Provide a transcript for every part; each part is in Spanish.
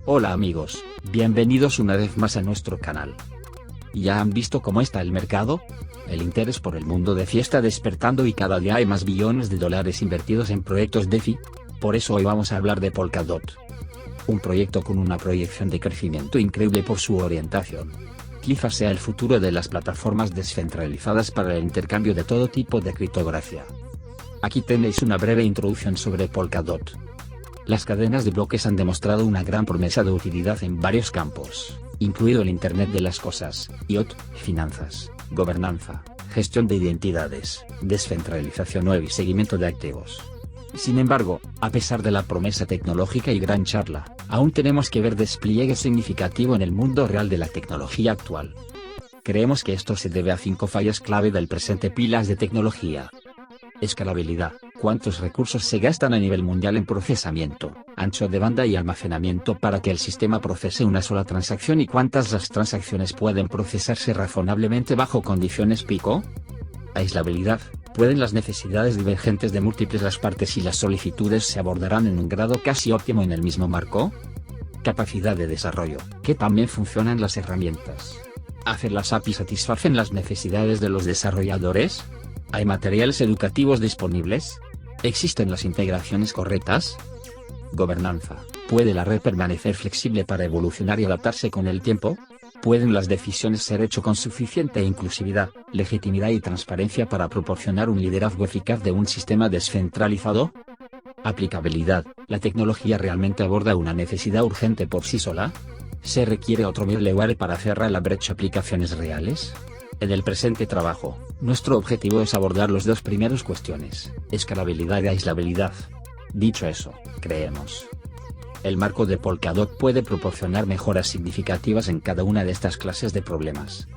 Hola amigos, bienvenidos una vez más a nuestro canal. ¿Ya han visto cómo está el mercado? El interés por el mundo DeFi está despertando y cada día hay más billones de dólares invertidos en proyectos DeFi. Por eso hoy vamos a hablar de Polkadot. Un proyecto con una proyección de crecimiento increíble por su orientación. Quizás sea el futuro de las plataformas descentralizadas para el intercambio de todo tipo de criptografía. Aquí tenéis una breve introducción sobre Polkadot. Las cadenas de bloques han demostrado una gran promesa de utilidad en varios campos, incluido el Internet de las Cosas, IoT, finanzas, gobernanza, gestión de identidades, descentralización web y seguimiento de activos. Sin embargo, a pesar de la promesa tecnológica y gran charla, aún tenemos que ver despliegue significativo en el mundo real de la tecnología actual. Creemos que esto se debe a 5 fallas clave del presente pilas de tecnología. Escalabilidad. ¿Cuántos recursos se gastan a nivel mundial en procesamiento, ancho de banda y almacenamiento para que el sistema procese una sola transacción y cuántas las transacciones pueden procesarse razonablemente bajo condiciones pico? Aislabilidad. ¿Pueden las necesidades divergentes de múltiples las partes y las solicitudes se abordarán en un grado casi óptimo en el mismo marco? Capacidad de desarrollo. ¿Qué también funcionan las herramientas? ¿Hacer las API satisfacen las necesidades de los desarrolladores? ¿Hay materiales educativos disponibles? ¿Existen las integraciones correctas? Gobernanza. ¿Puede la red permanecer flexible para evolucionar y adaptarse con el tiempo? ¿Pueden las decisiones ser hechas con suficiente inclusividad, legitimidad y transparencia para proporcionar un liderazgo eficaz de un sistema descentralizado? Aplicabilidad. ¿La tecnología realmente aborda una necesidad urgente por sí sola? ¿Se requiere otro middleware para cerrar la brecha aplicaciones reales? En el presente trabajo, nuestro objetivo es abordar las dos primeras cuestiones, escalabilidad y aislabilidad. Dicho eso, creemos. El marco de Polkadot puede proporcionar mejoras significativas en cada una de estas clases de problemas.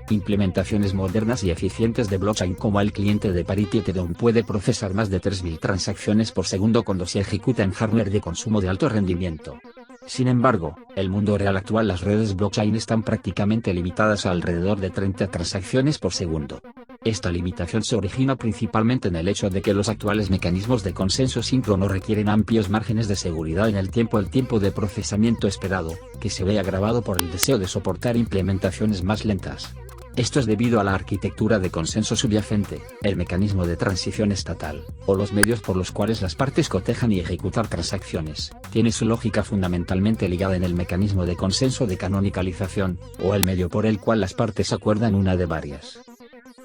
Implementaciones modernas y eficientes de blockchain como el cliente de Parity Ethereum puede procesar más de 3000 transacciones por segundo cuando se ejecuta en hardware de consumo de alto rendimiento. Sin embargo, el mundo real actual las redes blockchain están prácticamente limitadas a alrededor de 30 transacciones por segundo. Esta limitación se origina principalmente en el hecho de que los actuales mecanismos de consenso síncrono requieren amplios márgenes de seguridad en el tiempo de procesamiento esperado, que se ve agravado por el deseo de soportar implementaciones más lentas. Esto es debido a la arquitectura de consenso subyacente, el mecanismo de transición estatal, o los medios por los cuales las partes cotejan y ejecutar transacciones, tiene su lógica fundamentalmente ligada en el mecanismo de consenso de canonicalización, o el medio por el cual las partes acuerdan una de varias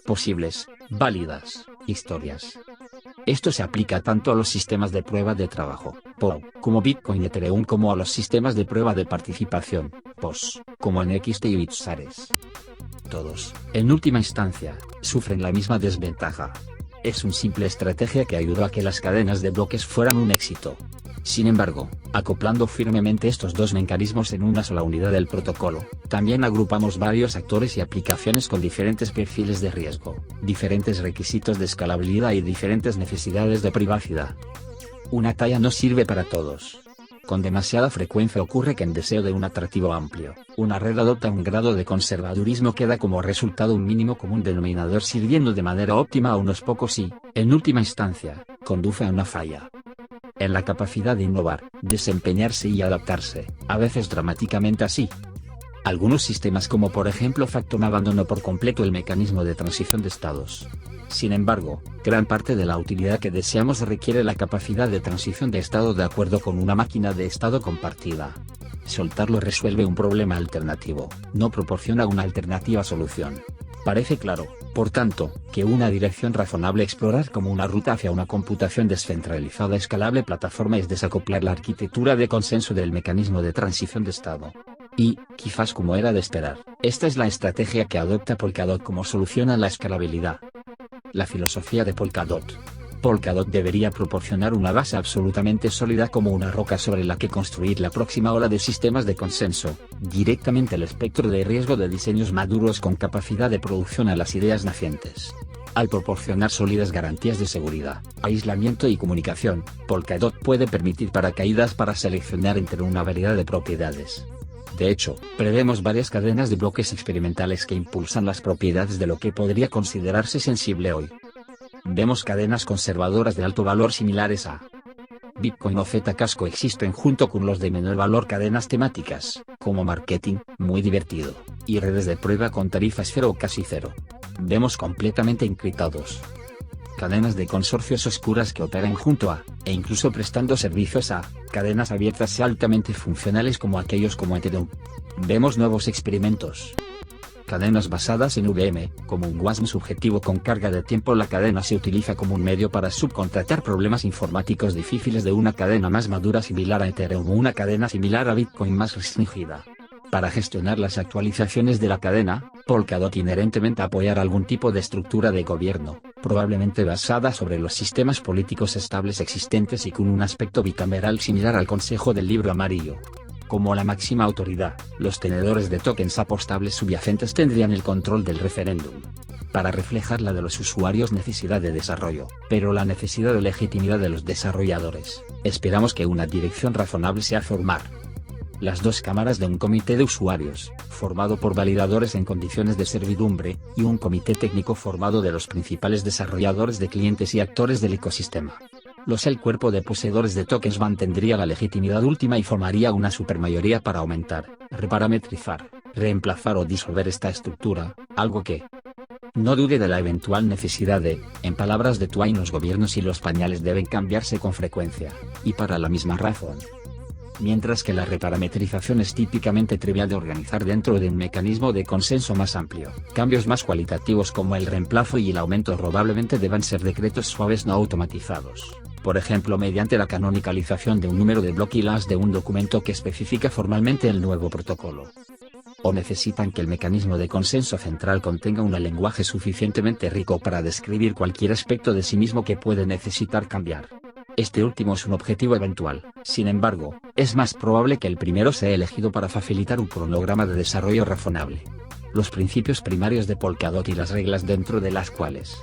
posibles, válidas, historias. Esto se aplica tanto a los sistemas de prueba de trabajo, POW, como Bitcoin y Ethereum como a los sistemas de prueba de participación, POS, como en XT y Bitsares. Todos, en última instancia, sufren la misma desventaja. Es una simple estrategia que ayudó a que las cadenas de bloques fueran un éxito. Sin embargo, acoplando firmemente estos dos mecanismos en una sola unidad del protocolo, también agrupamos varios actores y aplicaciones con diferentes perfiles de riesgo, diferentes requisitos de escalabilidad y diferentes necesidades de privacidad. Una talla no sirve para todos. Con demasiada frecuencia ocurre que en deseo de un atractivo amplio, una red adopta un grado de conservadurismo que da como resultado un mínimo común denominador sirviendo de manera óptima a unos pocos y, en última instancia, conduce a una falla en la capacidad de innovar, desempeñarse y adaptarse, a veces dramáticamente así. Algunos sistemas como por ejemplo Factom abandonó por completo el mecanismo de transición de estados. Sin embargo, gran parte de la utilidad que deseamos requiere la capacidad de transición de estado de acuerdo con una máquina de estado compartida. Soltarlo resuelve un problema alternativo, no proporciona una alternativa solución. Parece claro, por tanto, que una dirección razonable explorar como una ruta hacia una computación descentralizada escalable plataforma es desacoplar la arquitectura de consenso del mecanismo de transición de estado. Y, quizás como era de esperar, esta es la estrategia que adopta Polkadot como solución a la escalabilidad. La filosofía de Polkadot. Polkadot debería proporcionar una base absolutamente sólida como una roca sobre la que construir la próxima ola de sistemas de consenso, directamente el espectro de riesgo de diseños maduros con capacidad de producción a las ideas nacientes. Al proporcionar sólidas garantías de seguridad, aislamiento y comunicación, Polkadot puede permitir paracaídas para seleccionar entre una variedad de propiedades. De hecho, prevemos varias cadenas de bloques experimentales que impulsan las propiedades de lo que podría considerarse sensible hoy. Vemos cadenas conservadoras de alto valor similares a Bitcoin o Zcash coexisten junto con los de menor valor, cadenas temáticas, como marketing, muy divertido, y redes de prueba con tarifas cero o casi cero. Vemos completamente encriptados. Cadenas de consorcios oscuras que operan junto a, e incluso prestando servicios a, cadenas abiertas y altamente funcionales como aquellos como Ethereum. Vemos nuevos experimentos. Cadenas basadas en VM, como un WASM subjetivo con carga de tiempo. La cadena se utiliza como un medio para subcontratar problemas informáticos difíciles de una cadena más madura similar a Ethereum o una cadena similar a Bitcoin más restringida. Para gestionar las actualizaciones de la cadena, Polkadot inherentemente apoyará algún tipo de estructura de gobierno, probablemente basada sobre los sistemas políticos estables existentes y con un aspecto bicameral similar al Consejo del Libro Amarillo. Como la máxima autoridad, los tenedores de tokens apostables subyacentes tendrían el control del referéndum. Para reflejar la de los usuarios, necesidad de desarrollo, pero la necesidad de legitimidad de los desarrolladores, esperamos que una dirección razonable sea formar las dos cámaras de un comité de usuarios, formado por validadores en condiciones de servidumbre, y un comité técnico formado de los principales desarrolladores de clientes y actores del ecosistema. El cuerpo de poseedores de tokens mantendría la legitimidad última y formaría una supermayoría para aumentar, reparametrizar, reemplazar o disolver esta estructura, algo que no dude de la eventual necesidad de, en palabras de Twain, los gobiernos y los pañales deben cambiarse con frecuencia, y para la misma razón. Mientras que la reparametrización es típicamente trivial de organizar dentro de un mecanismo de consenso más amplio, cambios más cualitativos como el reemplazo y el aumento probablemente deban ser decretos suaves no automatizados, por ejemplo mediante la canonicalización de un número de bloque y las de un documento que especifica formalmente el nuevo protocolo. O necesitan que el mecanismo de consenso central contenga un lenguaje suficientemente rico para describir cualquier aspecto de sí mismo que puede necesitar cambiar. Este último es un objetivo eventual, sin embargo, es más probable que el primero sea elegido para facilitar un cronograma de desarrollo razonable. Los principios primarios de Polkadot y las reglas dentro de las cuales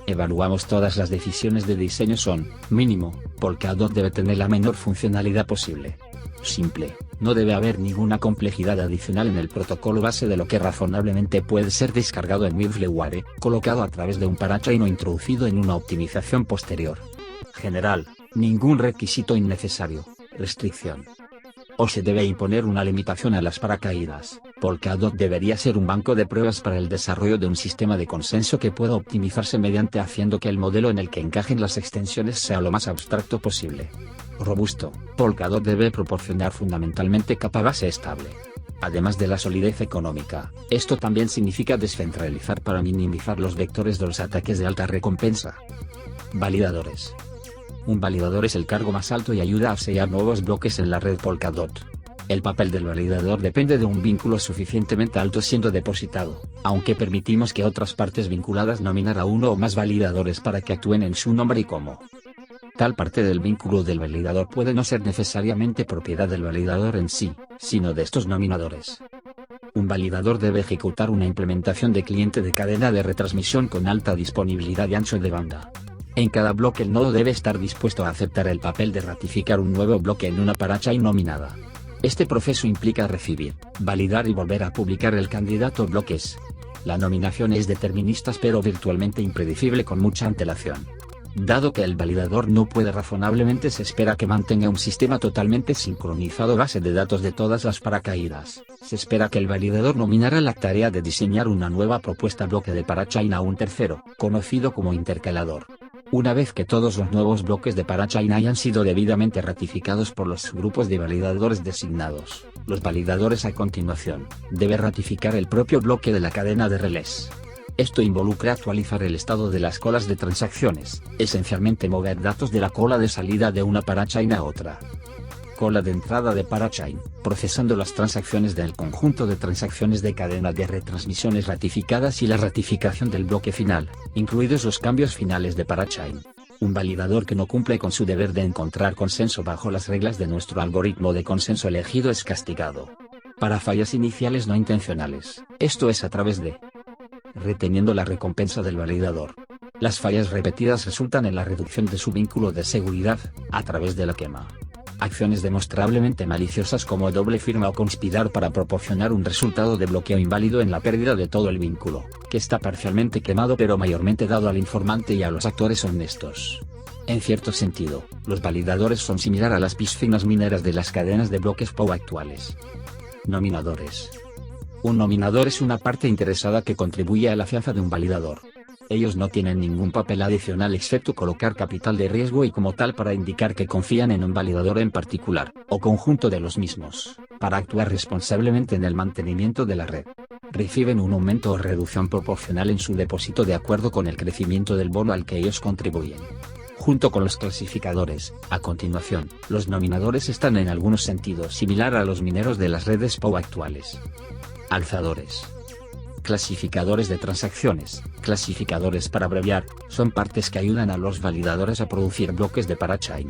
evaluamos todas las decisiones de diseño son: mínimo, Polkadot debe tener la menor funcionalidad posible. Simple, no debe haber ninguna complejidad adicional en el protocolo base de lo que razonablemente puede ser descargado en middleware, colocado a través de un parachain o introducido en una optimización posterior. General, ningún requisito innecesario, restricción. O se debe imponer una limitación a las paracaídas. Polkadot debería ser un banco de pruebas para el desarrollo de un sistema de consenso que pueda optimizarse mediante haciendo que el modelo en el que encajen las extensiones sea lo más abstracto posible. Robusto, Polkadot debe proporcionar fundamentalmente capa base estable. Además de la solidez económica, esto también significa descentralizar para minimizar los vectores de los ataques de alta recompensa. Validadores. Un validador es el cargo más alto y ayuda a sellar nuevos bloques en la red Polkadot. El papel del validador depende de un vínculo suficientemente alto siendo depositado, aunque permitimos que otras partes vinculadas nominar a uno o más validadores para que actúen en su nombre y como tal parte del vínculo del validador puede no ser necesariamente propiedad del validador en sí, sino de estos nominadores. Un validador debe ejecutar una implementación de cliente de cadena de retransmisión con alta disponibilidad y ancho de banda. En cada bloque el nodo debe estar dispuesto a aceptar el papel de ratificar un nuevo bloque en una parachain nominada. Este proceso implica recibir, validar y volver a publicar el candidato a bloques. La nominación es determinista pero virtualmente impredecible con mucha antelación. Dado que el validador no puede razonablemente, se espera que mantenga un sistema totalmente sincronizado base de datos de todas las paracaídas. Se espera que el validador nominará la tarea de diseñar una nueva propuesta bloque de parachain a un tercero, conocido como intercalador. Una vez que todos los nuevos bloques de parachain hayan sido debidamente ratificados por los grupos de validadores designados, los validadores a continuación deben ratificar el propio bloque de la cadena de relés. Esto involucra actualizar el estado de las colas de transacciones, esencialmente mover datos de la cola de salida de una parachain a otra. Cola de entrada de parachain, procesando las transacciones del conjunto de transacciones de cadena de retransmisiones ratificadas y la ratificación del bloque final, incluidos los cambios finales de parachain. Un validador que no cumple con su deber de encontrar consenso bajo las reglas de nuestro algoritmo de consenso elegido es castigado. Para fallas iniciales no intencionales, esto es a través de reteniendo la recompensa del validador. Las fallas repetidas resultan en la reducción de su vínculo de seguridad, a través de la quema. Acciones demostrablemente maliciosas como doble firma o conspirar para proporcionar un resultado de bloqueo inválido en la pérdida de todo el vínculo, que está parcialmente quemado pero mayormente dado al informante y a los actores honestos. En cierto sentido, los validadores son similar a las piscinas mineras de las cadenas de bloques POW actuales. Nominadores. Un nominador es una parte interesada que contribuye a la fianza de un validador. Ellos no tienen ningún papel adicional excepto colocar capital de riesgo y como tal para indicar que confían en un validador en particular, o conjunto de los mismos, para actuar responsablemente en el mantenimiento de la red. Reciben un aumento o reducción proporcional en su depósito de acuerdo con el crecimiento del bono al que ellos contribuyen. Junto con los clasificadores, a continuación, los nominadores están en algunos sentidos similar a los mineros de las redes POW actuales. Alzadores. Clasificadores de transacciones, clasificadores para abreviar, son partes que ayudan a los validadores a producir bloques de parachain.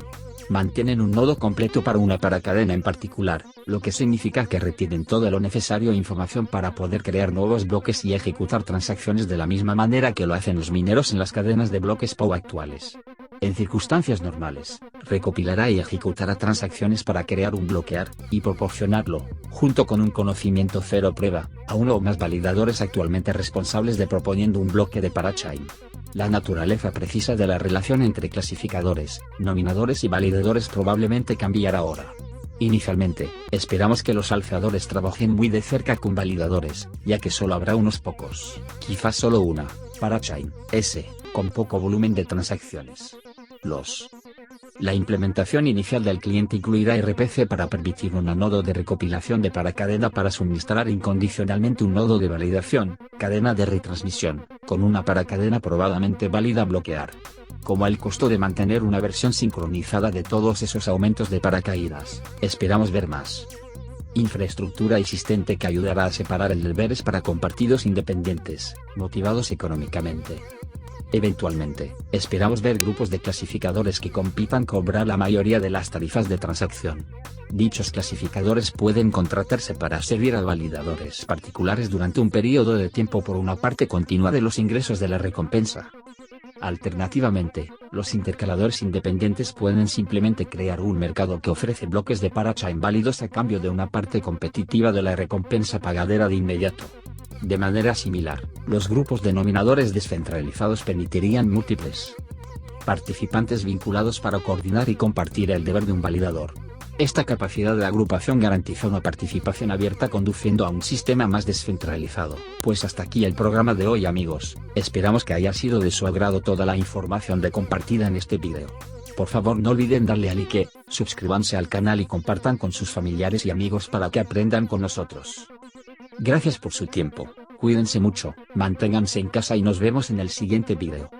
Mantienen un nodo completo para una paracadena en particular, lo que significa que retienen todo lo necesario e información para poder crear nuevos bloques y ejecutar transacciones de la misma manera que lo hacen los mineros en las cadenas de bloques POW actuales. En circunstancias normales, recopilará y ejecutará transacciones para crear un bloquear, y proporcionarlo, junto con un conocimiento cero prueba, a uno o más validadores actualmente responsables de proponiendo un bloque de parachain. La naturaleza precisa de la relación entre clasificadores, nominadores y validadores probablemente cambiará ahora. Inicialmente, esperamos que los alzadores trabajen muy de cerca con validadores, ya que solo habrá unos pocos, quizás solo una, parachain, con poco volumen de transacciones. La implementación inicial del cliente incluirá RPC para permitir un nodo de recopilación de paracadena para suministrar incondicionalmente un nodo de validación, cadena de retransmisión, con una paracadena probadamente válida a bloquear. Como el costo de mantener una versión sincronizada de todos esos aumentos de paracaídas, esperamos ver más infraestructura existente que ayudará a separar el deberes para compartidos independientes, motivados económicamente. Eventualmente, esperamos ver grupos de clasificadores que compitan cobrar la mayoría de las tarifas de transacción. Dichos clasificadores pueden contratarse para servir a validadores particulares durante un periodo de tiempo por una parte continua de los ingresos de la recompensa. Alternativamente, los intercaladores independientes pueden simplemente crear un mercado que ofrece bloques de parachain válidos a cambio de una parte competitiva de la recompensa pagadera de inmediato. De manera similar, los grupos de nominadores descentralizados permitirían múltiples participantes vinculados para coordinar y compartir el deber de un validador. Esta capacidad de agrupación garantiza una participación abierta conduciendo a un sistema más descentralizado. Pues hasta aquí el programa de hoy, amigos, esperamos que haya sido de su agrado toda la información compartida en este video. Por favor no olviden darle a like, suscríbanse al canal y compartan con sus familiares y amigos para que aprendan con nosotros. Gracias por su tiempo, cuídense mucho, manténganse en casa y nos vemos en el siguiente video.